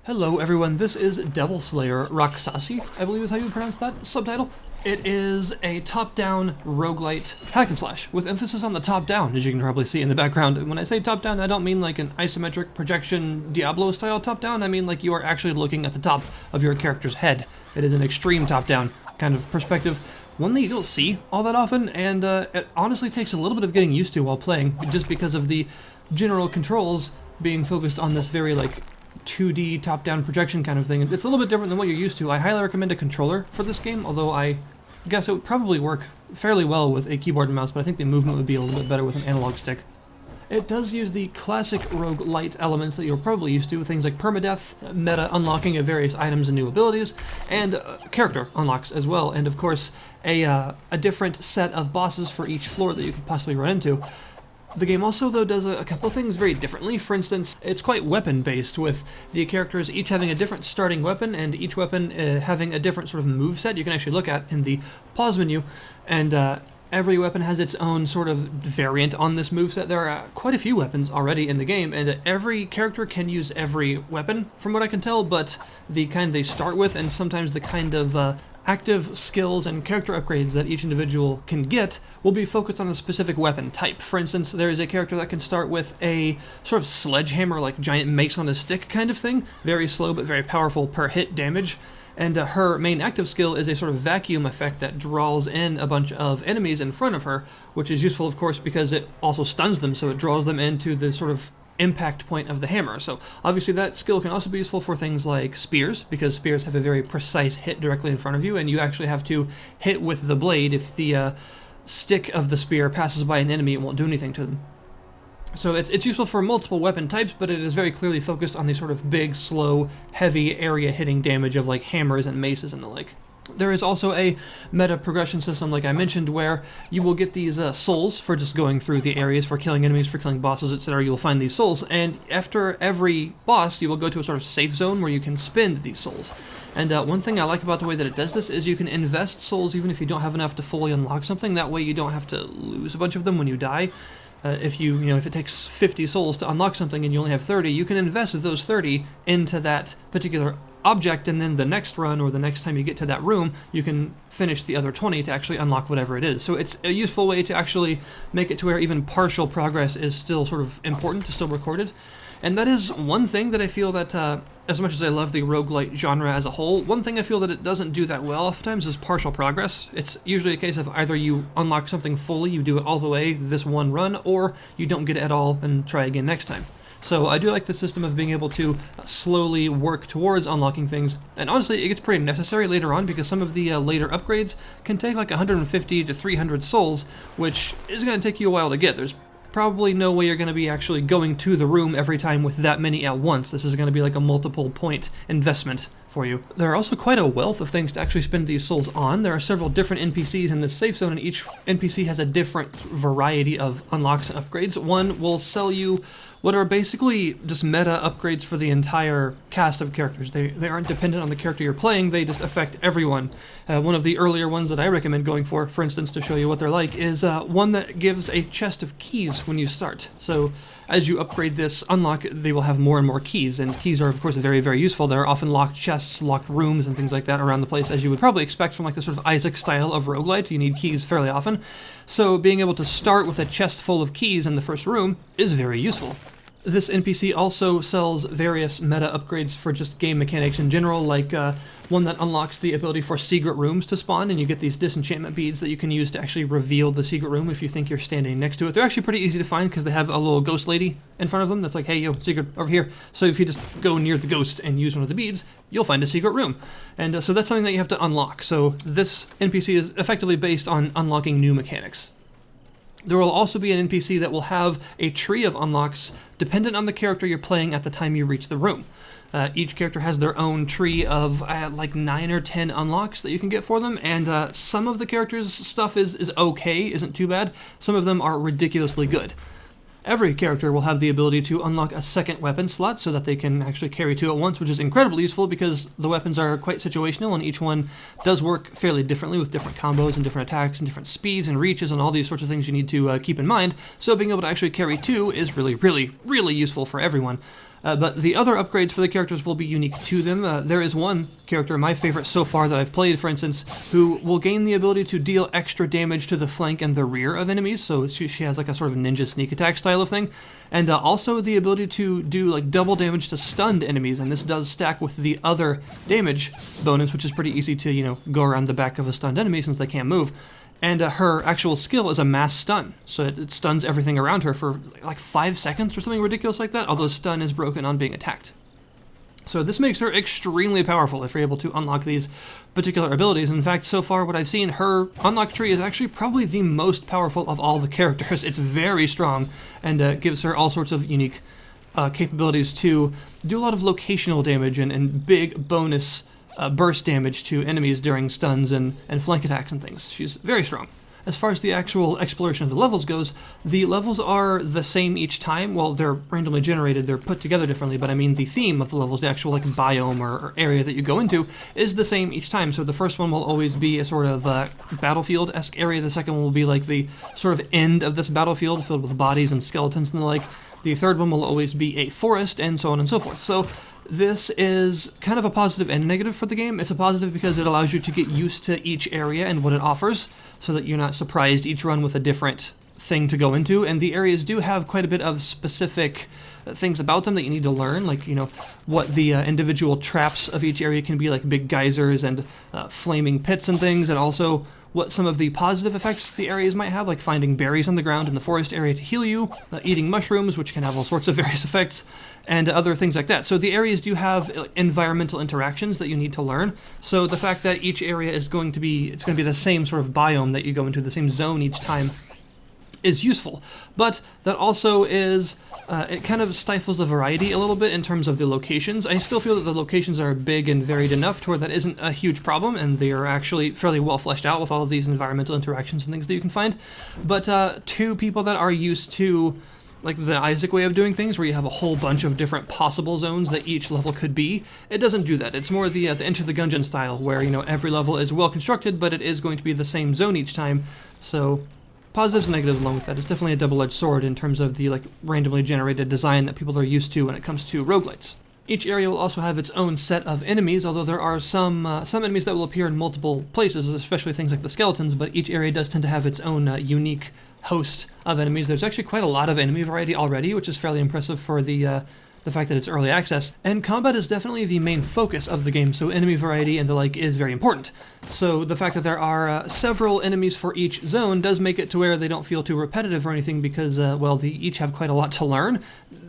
Hello everyone, this is Devil Slayer Raksasi, I believe is how you would pronounce that subtitle. It is a top-down roguelite hack and slash, with emphasis on the top-down, as you can probably see in the background. And when I say top-down, I don't mean like an isometric projection Diablo-style top-down, I mean like you are actually looking at the top of your character's head. It is an extreme top-down kind of perspective, one that you don't see all that often, and it honestly takes a little bit of getting used to while playing, just because of the general controls being focused on this very like 2D top-down projection kind of thing. It's a little bit different than what you're used to. I highly recommend a controller for this game, although I guess it would probably work fairly well with a keyboard and mouse, but I think the movement would be a little bit better with an analog stick. It does use the classic roguelite elements that you're probably used to, things like permadeath, meta unlocking of various items and new abilities, and character unlocks as well, and of course a different set of bosses for each floor that you could possibly run into. The game also, though, does a couple of things very differently. For instance, it's quite weapon-based, with the characters each having a different starting weapon, and each weapon having a different sort of moveset you can actually look at in the pause menu, and every weapon has its own sort of variant on this moveset. There are quite a few weapons already in the game, and every character can use every weapon, from what I can tell, but the kind they start with, and sometimes the kind of active skills and character upgrades that each individual can get will be focused on a specific weapon type. For instance, there is a character that can start with a sort of sledgehammer, like giant mace on a stick kind of thing, very slow but very powerful per hit damage, and her main active skill is a sort of vacuum effect that draws in a bunch of enemies in front of her, which is useful of course because it also stuns them, so it draws them into the sort of impact point of the hammer. So obviously that skill can also be useful for things like spears, because spears have a very precise hit directly in front of you, and you actually have to hit with the blade. If the stick of the spear passes by an enemy, it won't do anything to them. So it's useful for multiple weapon types, but it is very clearly focused on the sort of big, slow, heavy area hitting damage of like hammers and maces and the like. There is also a meta progression system, like I mentioned, where you will get these souls for just going through the areas, for killing enemies, for killing bosses, etc. You'll find these souls, and after every boss, you will go to a sort of safe zone where you can spend these souls. And one thing I like about the way that it does this is you can invest souls even if you don't have enough to fully unlock something. That way you don't have to lose a bunch of them when you die. If if it takes 50 souls to unlock something and you only have 30, you can invest those 30 into that particular object, and then the next run or the next time you get to that room, you can finish the other 20 to actually unlock whatever it is. So it's a useful way to actually make it to where even partial progress is still sort of important, is still recorded. And that is one thing that I feel that, as much as I love the roguelite genre as a whole, one thing I feel that it doesn't do that well oftentimes is partial progress. It's usually a case of either you unlock something fully, you do it all the way this one run, or you don't get it at all and try again next time. So I do like the system of being able to slowly work towards unlocking things, and honestly it gets pretty necessary later on because some of the later upgrades can take like 150 to 300 souls, which is going to take you a while to get. There's probably no way you're going to be actually going to the room every time with that many at once. This is going to be like a multiple point investment for you. There are also quite a wealth of things to actually spend these souls on. There are several different NPCs in this safe zone, and each NPC has a different variety of unlocks and upgrades. One will sell you what are basically just meta upgrades for the entire cast of characters. They aren't dependent on the character you're playing, they just affect everyone. One of the earlier ones that I recommend going for instance, to show you what they're like, is one that gives a chest of keys when you start. So as you upgrade this unlock, they will have more and more keys, and keys are of course very, very useful. There are often locked chests, locked rooms, and things like that around the place, as you would probably expect from like the sort of Isaac style of roguelite. You need keys fairly often. So being able to start with a chest full of keys in the first room is very useful. This NPC also sells various meta upgrades for just game mechanics in general, like one that unlocks the ability for secret rooms to spawn, and you get these disenchantment beads that you can use to actually reveal the secret room if you think you're standing next to it. They're actually pretty easy to find because they have a little ghost lady in front of them that's like, hey, yo, secret over here. So if you just go near the ghost and use one of the beads, you'll find a secret room. And so that's something that you have to unlock. So this NPC is effectively based on unlocking new mechanics. There will also be an NPC that will have a tree of unlocks dependent on the character you're playing at the time you reach the room. Each character has their own tree of like 9 or 10 unlocks that you can get for them, and some of the characters' stuff is okay, isn't too bad. Some of them are ridiculously good. Every character will have the ability to unlock a second weapon slot so that they can actually carry two at once, which is incredibly useful because the weapons are quite situational and each one does work fairly differently with different combos and different attacks and different speeds and reaches and all these sorts of things you need to keep in mind. So being able to actually carry two is really, really, really useful for everyone. But the other upgrades for the characters will be unique to them. There is one character, my favorite so far that I've played, for instance, who will gain the ability to deal extra damage to the flank and the rear of enemies, so she has like a sort of ninja sneak attack style of thing, and also the ability to do like double damage to stunned enemies, and this does stack with the other damage bonus, which is pretty easy to, you know, go around the back of a stunned enemy since they can't move. And her actual skill is a mass stun, so it stuns everything around her for like 5 seconds or something ridiculous like that, although stun is broken on being attacked. So this makes her extremely powerful if you're able to unlock these particular abilities. In fact, so far what I've seen, her unlock tree is actually probably the most powerful of all the characters. It's very strong and gives her all sorts of unique capabilities to do a lot of locational damage and big bonus burst damage to enemies during stuns and flank attacks and things. She's very strong. As far as the actual exploration of the levels goes, the levels are the same each time. Well, they're randomly generated, they're put together differently, but I mean the theme of the levels, the actual like biome or area that you go into, is the same each time. So the first one will always be a sort of battlefield-esque area. The second one will be like the sort of end of this battlefield filled with bodies and skeletons and the like. The third one will always be a forest, and so on and so forth. So this is kind of a positive and negative for the game. It's a positive because it allows you to get used to each area and what it offers, so that you're not surprised each run with a different thing to go into. And the areas do have quite a bit of specific things about them that you need to learn, like, you know, what the individual traps of each area can be, like big geysers and flaming pits and things, and also what some of the positive effects the areas might have, like finding berries on the ground in the forest area to heal you, eating mushrooms, which can have all sorts of various effects, and other things like that. So the areas do have environmental interactions that you need to learn. So the fact that each area is going to be the same sort of biome that you go into, the same zone each time, is useful. But that also is, it kind of stifles the variety a little bit in terms of the locations. I still feel that the locations are big and varied enough to where that isn't a huge problem, and they are actually fairly well fleshed out with all of these environmental interactions and things that you can find. But to people that are used to like the Isaac way of doing things, where you have a whole bunch of different possible zones that each level could be, it doesn't do that. It's more the Enter the Gungeon style, where, you know, every level is well constructed, but it is going to be the same zone each time. So positives and negatives along with that. It's definitely a double-edged sword in terms of the like randomly generated design that people are used to when it comes to roguelites. Each area will also have its own set of enemies, although there are some enemies that will appear in multiple places, especially things like the skeletons, but each area does tend to have its own unique host of enemies. There's actually quite a lot of enemy variety already, which is fairly impressive for the fact that it's early access. And combat is definitely the main focus of the game, so enemy variety and the like is very important. So the fact that there are several enemies for each zone does make it to where they don't feel too repetitive or anything, because, well, they each have quite a lot to learn.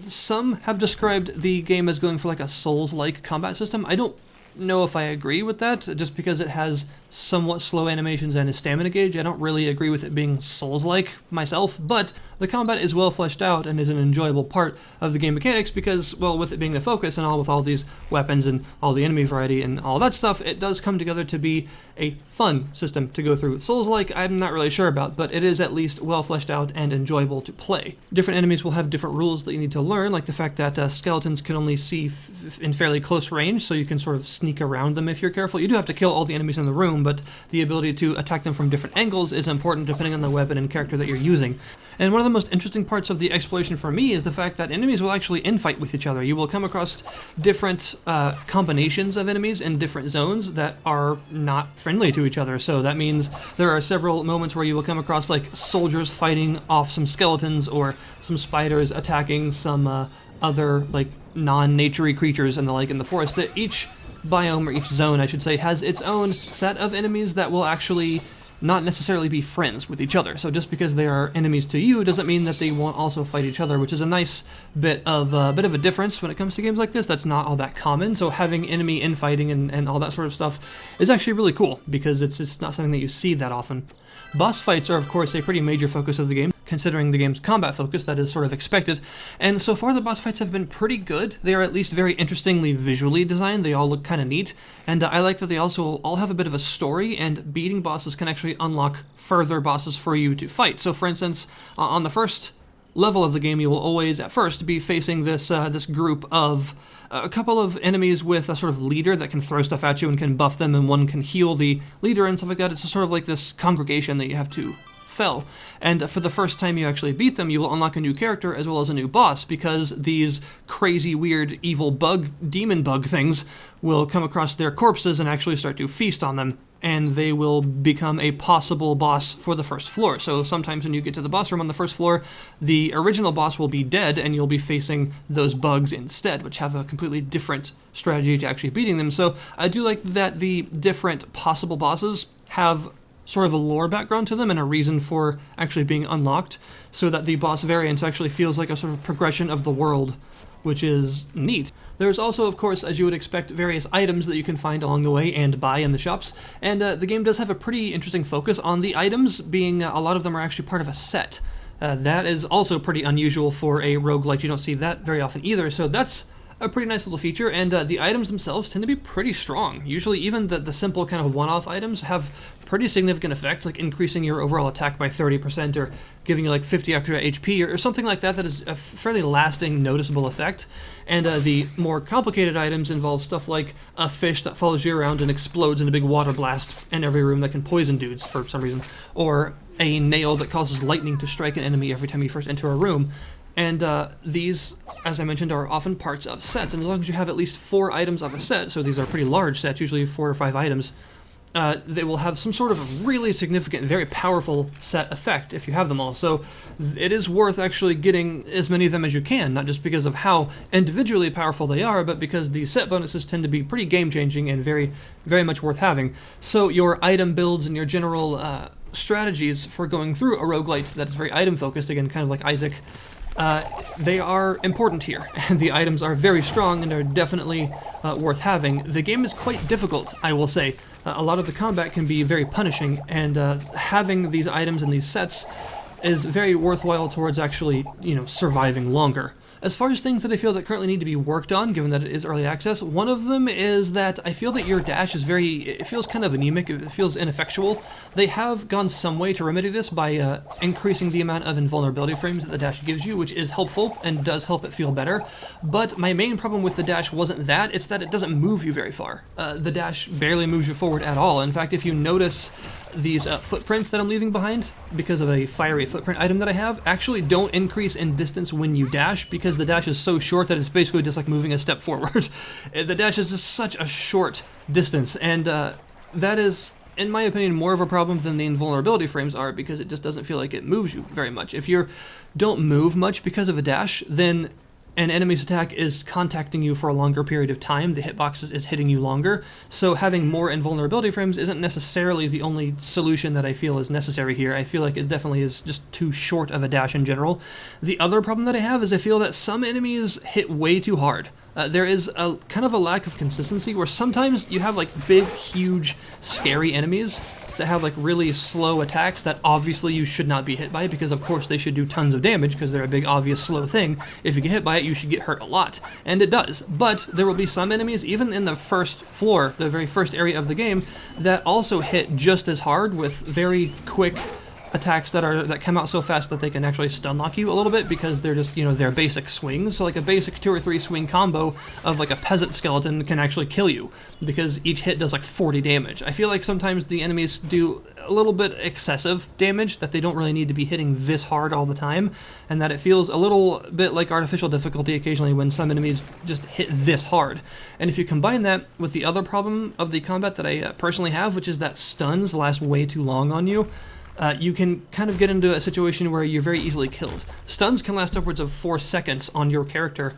Some have described the game as going for like a Souls-like combat system. I don't know if I agree with that, just because it has somewhat slow animations and a stamina gauge. I don't really agree with it being Souls-like myself, but the combat is well fleshed out and is an enjoyable part of the game mechanics because, well, with it being the focus and all, with all these weapons and all the enemy variety and all that stuff, it does come together to be a fun system to go through. Souls-like, I'm not really sure about, but it is at least well fleshed out and enjoyable to play. Different enemies will have different rules that you need to learn, like the fact that skeletons can only see in fairly close range, so you can sort of sneak around them if you're careful. You do have to kill all the enemies in the room, but the ability to attack them from different angles is important depending on the weapon and character that you're using. And one of the most interesting parts of the exploration for me is the fact that enemies will actually infight with each other. You will come across different combinations of enemies in different zones that are not friendly to each other. So that means there are several moments where you will come across like soldiers fighting off some skeletons, or some spiders attacking some other like non-naturey creatures and the like in the forest. That each biome, or each zone I should say, has its own set of enemies that will actually not necessarily be friends with each other. So just because they are enemies to you doesn't mean that they won't also fight each other, which is a nice bit of a difference when it comes to games like this. That's not all that common. So having enemy infighting and all that sort of stuff is actually really cool, because it's just not something that you see that often. Boss fights are, of course, a pretty major focus of the game, considering the game's combat focus. That is sort of expected. And so far, the boss fights have been pretty good. They are at least very interestingly visually designed. They all look kind of neat. And I like that they also all have a bit of a story, and beating bosses can actually unlock further bosses for you to fight. So, for instance, on the first level of the game, you will always, at first, be facing this group of a couple of enemies with a sort of leader that can throw stuff at you and can buff them, and one can heal the leader and stuff like that. It's sort of like this congregation that you have to fell. And for the first time you actually beat them, you will unlock a new character as well as a new boss, because these crazy, weird, evil demon bug things will come across their corpses and actually start to feast on them, and they will become a possible boss for the first floor. So sometimes when you get to the boss room on the first floor, the original boss will be dead and you'll be facing those bugs instead, which have a completely different strategy to actually beating them. So I do like that the different possible bosses have sort of a lore background to them and a reason for actually being unlocked, so that the boss variance actually feels like a sort of progression of the world, which is neat. There's also, of course, as you would expect, various items that you can find along the way and buy in the shops, and the game does have a pretty interesting focus on the items, being a lot of them are actually part of a set. That is also pretty unusual for a roguelite. You don't see that very often either, so that's a pretty nice little feature, and the items themselves tend to be pretty strong. Usually even the simple kind of one-off items have pretty significant effects, like increasing your overall attack by 30% or giving you like 50 extra HP or something like that. That is a fairly lasting, noticeable effect. And the more complicated items involve stuff like a fish that follows you around and explodes in a big water blast in every room that can poison dudes for some reason, or a nail that causes lightning to strike an enemy every time you first enter a room. And these, as I mentioned, are often parts of sets, and as long as you have at least 4 items of a set, so these are pretty large sets, usually 4 or 5 items, they will have some sort of really significant, very powerful set effect if you have them all. So it is worth actually getting as many of them as you can, not just because of how individually powerful they are, but because the set bonuses tend to be pretty game-changing and very, very much worth having. So your item builds and your general strategies for going through a roguelite that is very item-focused, again, kind of like Isaac, they are important here, and the items are very strong and are definitely worth having. The game is quite difficult, I will say. A lot of the combat can be very punishing, and having these items and these sets is very worthwhile towards actually, surviving longer. As far as things that I feel that currently need to be worked on, given that it is early access, one of them is that I feel that your dash is it feels kind of anemic, it feels ineffectual. They have gone some way to remedy this by increasing the amount of invulnerability frames that the dash gives you, which is helpful and does help it feel better. But my main problem with the dash wasn't that, it's that it doesn't move you very far. The dash barely moves you forward at all. In fact, if you notice, these footprints that I'm leaving behind, because of a fiery footprint item that I have, actually don't increase in distance when you dash, because the dash is so short that it's basically just like moving a step forward. The dash is just such a short distance, and that is, in my opinion, more of a problem than the invulnerability frames are, because it just doesn't feel like it moves you very much. If you don't move much because of a dash, then an enemy's attack is contacting you for a longer period of time, the hitbox is hitting you longer, so having more invulnerability frames isn't necessarily the only solution that I feel is necessary here. I feel like it definitely is just too short of a dash in general. The other problem that I have is I feel that some enemies hit way too hard. There is a kind of a lack of consistency, where sometimes you have like big, huge, scary enemies that have like really slow attacks that obviously you should not be hit by, because of course they should do tons of damage because they're a big, obvious, slow thing. If you get hit by it, you should get hurt a lot, and it does. But there will be some enemies, even in the first floor, the very first area of the game, that also hit just as hard with very quick attacks that come out so fast that they can actually stun lock you a little bit, because they're just, they're basic swings. So like a basic 2 or 3 swing combo of like a peasant skeleton can actually kill you, because each hit does like 40 damage. I feel like sometimes the enemies do a little bit excessive damage, that they don't really need to be hitting this hard all the time, and that it feels a little bit like artificial difficulty occasionally when some enemies just hit this hard. And if you combine that with the other problem of the combat that I personally have, which is that stuns last way too long on you, you can kind of get into a situation where you're very easily killed. Stuns can last upwards of 4 seconds on your character,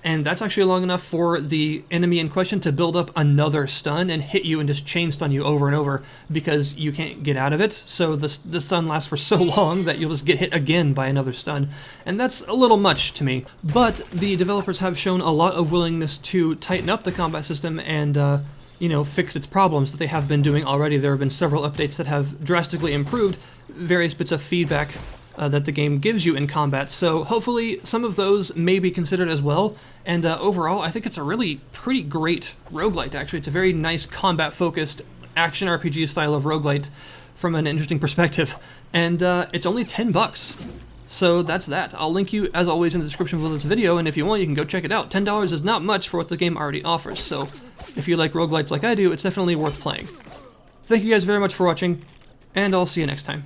and that's actually long enough for the enemy in question to build up another stun and hit you and just chain stun you over and over, because you can't get out of it. So the stun lasts for so long that you'll just get hit again by another stun, and that's a little much to me. But the developers have shown a lot of willingness to tighten up the combat system and fix its problems that they have been doing already. There have been several updates that have drastically improved various bits of feedback that the game gives you in combat, so hopefully some of those may be considered as well. And overall, I think it's a really pretty great roguelite, actually. It's a very nice combat-focused action RPG style of roguelite from an interesting perspective, and it's only $10. So that's that. I'll link you, as always, in the description below this video, and if you want, you can go check it out. $10 is not much for what the game already offers, so if you like roguelites like I do, it's definitely worth playing. Thank you guys very much for watching, and I'll see you next time.